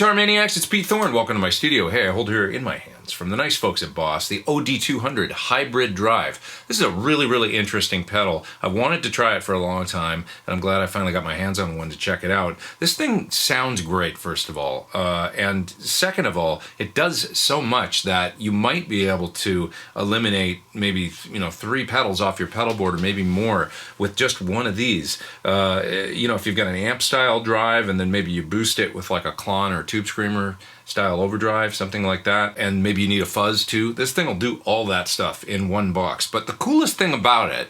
Guitar Maniacs, it's Pete Thorn. Welcome to my studio. Hey, I hold here in my hands from the nice folks at Boss, the OD200 Hybrid Drive. This is a really interesting pedal. I've wanted to try it for a long time, and I'm glad I finally got my hands on one to check it out. This thing sounds great, first of all, and second of all, it does so much that you might be able to eliminate maybe 3 pedals off your pedal board, or maybe more, with just one of these. If you've got an amp style drive, and then maybe you boost it with like a Klon or Tube Screamer style overdrive, something like that, and maybe you need a fuzz too. This thing will do all that stuff in one box. But the coolest thing about it,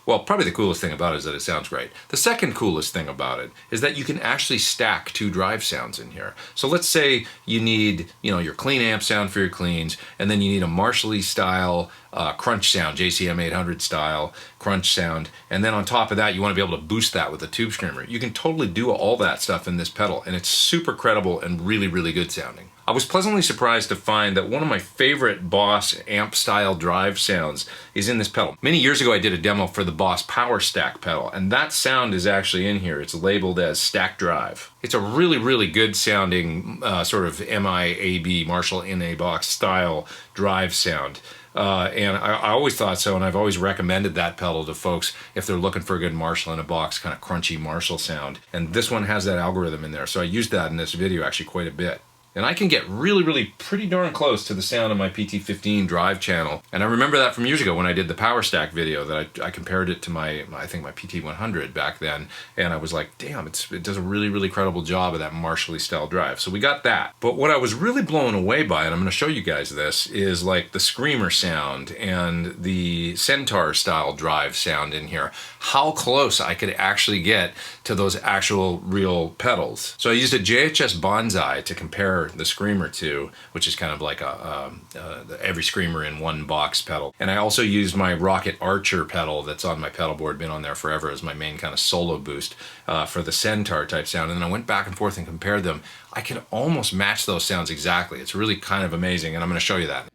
well, probably the coolest thing about it is that it sounds great. The second coolest thing about it is that you can actually stack 2 drive sounds in here. So let's say you need, your clean amp sound for your cleans, and then you need a Marshall style crunch sound, JCM 800 style crunch sound, and then on top of that you want to be able to boost that with a Tube Screamer. You can totally do all that stuff in this pedal, and it's super credible and really good sounding. I was pleasantly surprised to find that one of my favorite Boss amp style drive sounds is in this pedal. Many years ago I did a demo for the Boss Power Stack pedal, and that sound is actually in here. It's labeled as STACKABLE. It's a really good sounding sort of MIAB, Marshall in a box style drive sound. And I always thought so, and I've always recommended that pedal to folks if they're looking for a good Marshall in a box, kind of crunchy Marshall sound. And this one has that algorithm in there, so I used that in this video actually quite a bit. And I can get really pretty darn close to the sound of my PT15 drive channel. And I remember that from years ago when I did the Power Stack video, that I compared it to my PT100 back then. And I was like, damn, it does a really credible job of that Marshall style drive. So we got that. But what I was really blown away by, and I'm going to show you guys this, is like the Screamer sound and the CNTR style drive sound in here. How close I could actually get to those actual real pedals. So I used a JHS BANSAI to compare the Screamer to, which is kind of like every Screamer in one box pedal. And I also used my ROCKETT Archer pedal that's on my pedal board, been on there forever, as my main kind of solo boost for the CENTAUR type sound. And then I went back and forth and compared them. I can almost match those sounds exactly. It's really kind of amazing, and I'm going to show you that.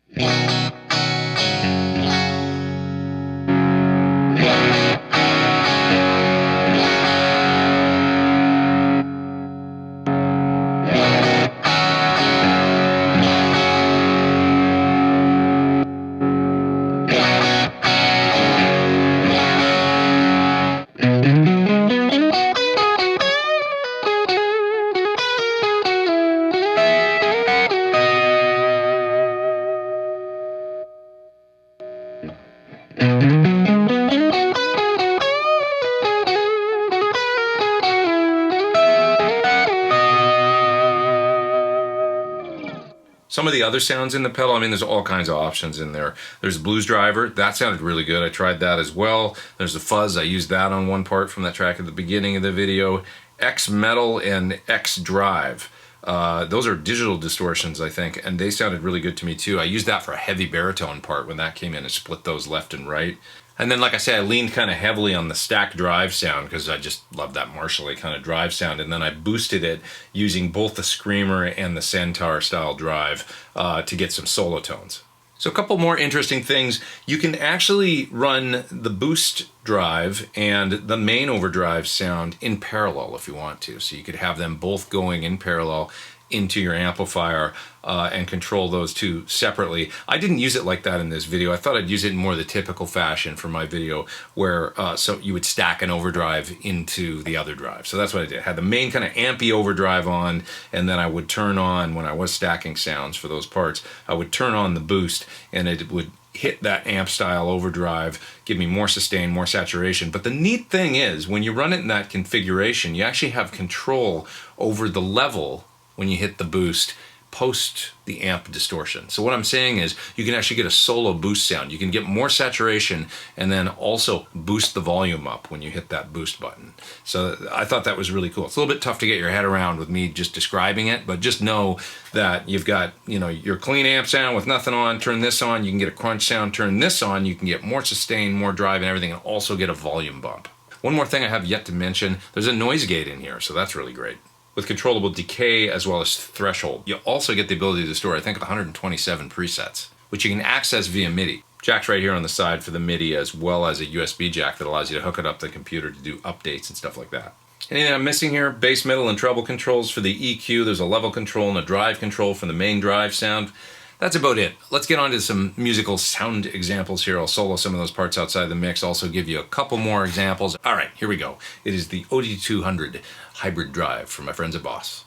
Some of the other sounds in the pedal, there's all kinds of options in there. There's the Blues Driver, that sounded really good. I tried that as well. There's the Fuzz, I used that on one part from that track at the beginning of the video. X Metal and XDRIVE. Those are digital distortions, I think, and they sounded really good to me too. I used that for a heavy baritone part when that came in and split those left and right. And then, like I said, I leaned kind of heavily on the stack drive sound because I just love that Marshall kind of drive sound. And then I boosted it using both the Screamer and the CENTAUR style drive to get some solo tones. So a couple more interesting things. You can actually run the boost drive and the main overdrive sound in parallel if you want to. So you could have them both going in parallel into your amplifier and control those two separately. I didn't use it like that in this video. I thought I'd use it in more the typical fashion for my video, where so you would stack an overdrive into the other drive. So that's what I did. I had the main kind of ampy overdrive on, and then I would turn on, when I was stacking sounds for those parts, I would turn on the boost, and it would hit that amp style overdrive, give me more sustain, more saturation. But the neat thing is, when you run it in that configuration, you actually have control over the level when you hit the boost post the amp distortion. So what I'm saying is you can actually get a solo boost sound. You can get more saturation and then also boost the volume up when you hit that boost button. So I thought that was really cool. It's a little bit tough to get your head around with me just describing it, but just know that you've got, your clean amp sound with nothing on, turn this on, you can get a crunch sound, turn this on, you can get more sustain, more drive and everything, and also get a volume bump. One more thing I have yet to mention, there's a noise gate in here, so that's really great, with controllable decay as well as threshold. You also get the ability to store, I think, 127 presets, which you can access via MIDI. Jack's right here on the side for the MIDI, as well as a USB jack that allows you to hook it up to the computer to do updates and stuff like that. Anything I'm missing here? Bass, middle, and treble controls for the EQ. There's a level control and a drive control for the main drive sound. That's about it. Let's get on to some musical sound examples here. I'll solo some of those parts outside the mix, also give you a couple more examples. All right, here we go. It is the OD200 Hybrid Drive from my friends at Boss.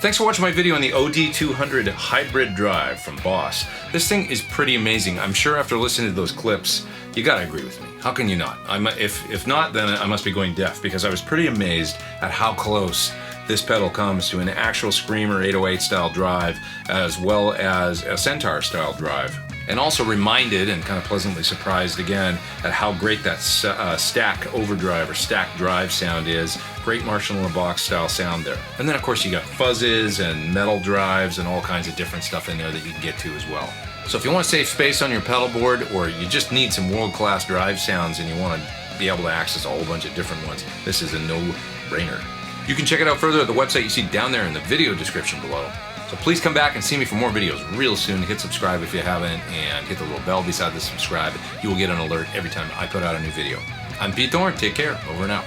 Thanks for watching my video on the OD200 Hybrid Drive from Boss. This thing is pretty amazing. I'm sure after listening to those clips, you gotta agree with me. How can you not? If not, then I must be going deaf, because I was pretty amazed at how close this pedal comes to an actual Screamer 808 style drive, as well as a CENTAUR style drive. And also reminded and kind of pleasantly surprised again at how great that stack overdrive or stack drive sound is. Great Marshall in a box style sound there. And then of course you got fuzzes and metal drives and all kinds of different stuff in there that you can get to as well. So if you want to save space on your pedal board, or you just need some world-class drive sounds and you want to be able to access a whole bunch of different ones, this is a no-brainer. You can check it out further at the website you see down there in the video description below. So please come back and see me for more videos real soon. Hit subscribe if you haven't, and hit the little bell beside the subscribe. You will get an alert every time I put out a new video. I'm Pete Thorn. Take care. Over and out.